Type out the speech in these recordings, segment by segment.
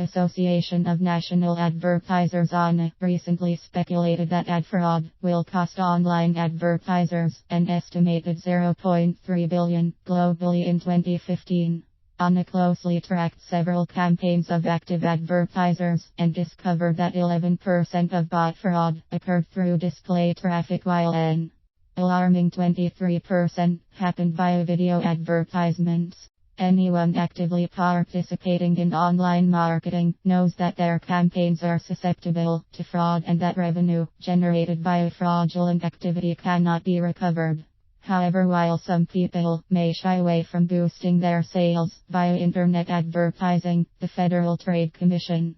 The Association of National Advertisers ANA recently speculated that ad fraud will cost online advertisers an estimated $0.3 billion globally in 2015. ANA closely tracked several campaigns of active advertisers and discovered that 11% of bot fraud occurred through display traffic while an alarming 23% happened via video advertisements. Anyone actively participating in online marketing knows that their campaigns are susceptible to fraud and that revenue generated via fraudulent activity cannot be recovered. However, while some people may shy away from boosting their sales via internet advertising, the Federal Trade Commission,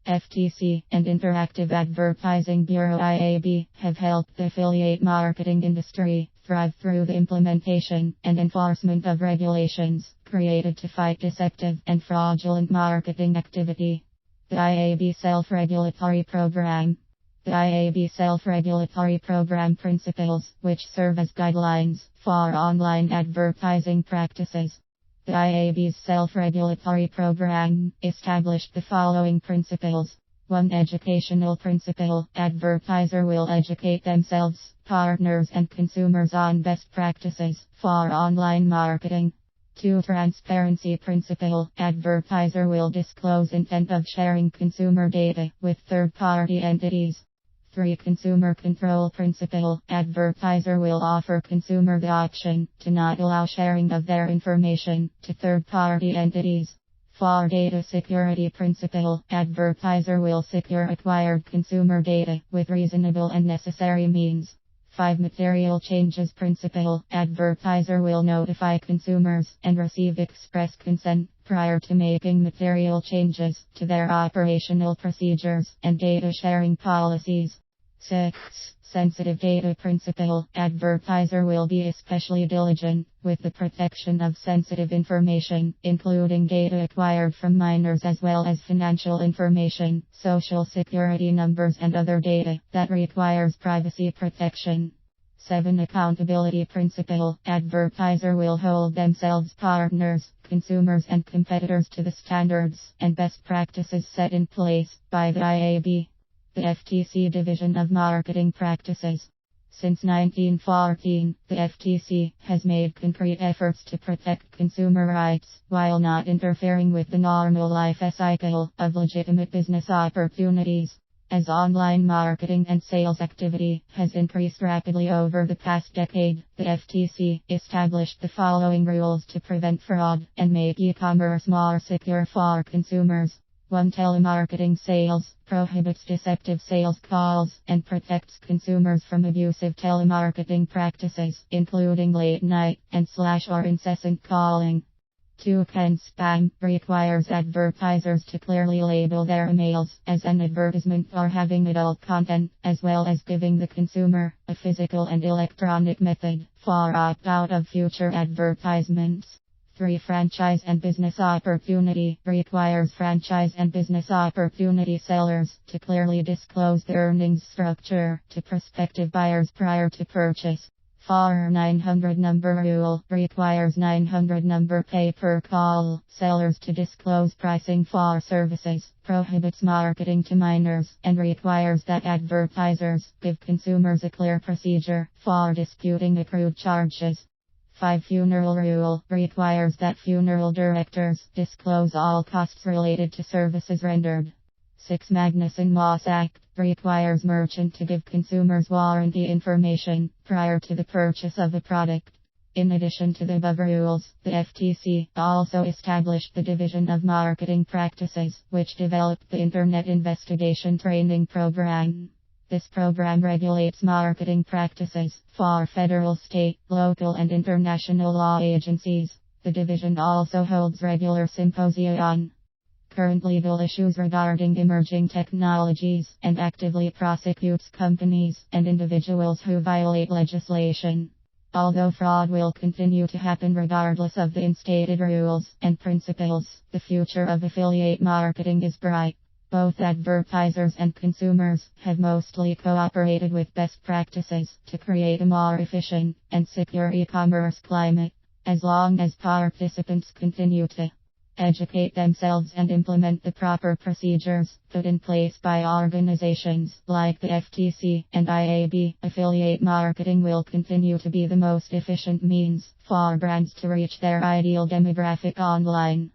FTC, and Interactive Advertising Bureau IAB have helped the affiliate marketing industry thrive through the implementation and enforcement of regulations created to fight deceptive and fraudulent marketing activity. The IAB Self-Regulatory Program. The IAB Self-Regulatory Program principles, which serve as guidelines for online advertising practices. The IAB's Self-Regulatory Program established the following principles. 1. Educational principle. Advertiser will educate themselves, partners and consumers on best practices for online marketing. 2. Transparency principle. Advertiser will disclose intent of sharing consumer data with third-party entities. 3. Consumer control principle. Advertiser will offer consumer the option to not allow sharing of their information to third-party entities. 4. Data security principle. Advertiser will secure acquired consumer data with reasonable and necessary means. 5. Material changes principle. Advertiser will notify consumers and receive express consent prior to making material changes to their operational procedures and data sharing policies. 6. Sensitive data principle. Advertiser will be especially diligent with the protection of sensitive information, including data acquired from minors as well as financial information, social security numbers and other data that requires privacy protection. 7. Accountability principle. Advertiser will hold themselves, partners, consumers and competitors to the standards and best practices set in place by the IAB, the FTC Division of Marketing Practices. Since 1914, the FTC has made concrete efforts to protect consumer rights while not interfering with the normal life cycle of legitimate business opportunities. As online marketing and sales activity has increased rapidly over the past decade, the FTC established the following rules to prevent fraud and make e-commerce more secure for consumers. 1. Telemarketing sales prohibits deceptive sales calls and protects consumers from abusive telemarketing practices, including late night and / or incessant calling. 2. Spam requires advertisers to clearly label their emails as an advertisement or having adult content, as well as giving the consumer a physical and electronic method for opt-out of future advertisements. 3. Franchise and business opportunity requires franchise and business opportunity sellers to clearly disclose the earnings structure to prospective buyers prior to purchase. 4. 900 number rule requires 900 number pay per call sellers to disclose pricing for services, prohibits marketing to minors, and requires that advertisers give consumers a clear procedure for disputing accrued charges. 5. Funeral rule requires that funeral directors disclose all costs related to services rendered. 6. Magnuson-Moss Act requires merchant to give consumers warranty information prior to the purchase of a product. In addition to the above rules, the FTC also established the Division of Marketing Practices, which developed the Internet Investigation Training Program. This program regulates marketing practices for federal, state, local, and international law agencies. The division also holds regular symposia on current legal issues regarding emerging technologies and actively prosecutes companies and individuals who violate legislation. Although fraud will continue to happen regardless of the instated rules and principles, the future of affiliate marketing is bright. Both advertisers and consumers have mostly cooperated with best practices to create a more efficient and secure e-commerce climate. As long as participants continue to educate themselves and implement the proper procedures put in place by organizations like the FTC and IAB. Affiliate marketing will continue to be the most efficient means for brands to reach their ideal demographic online.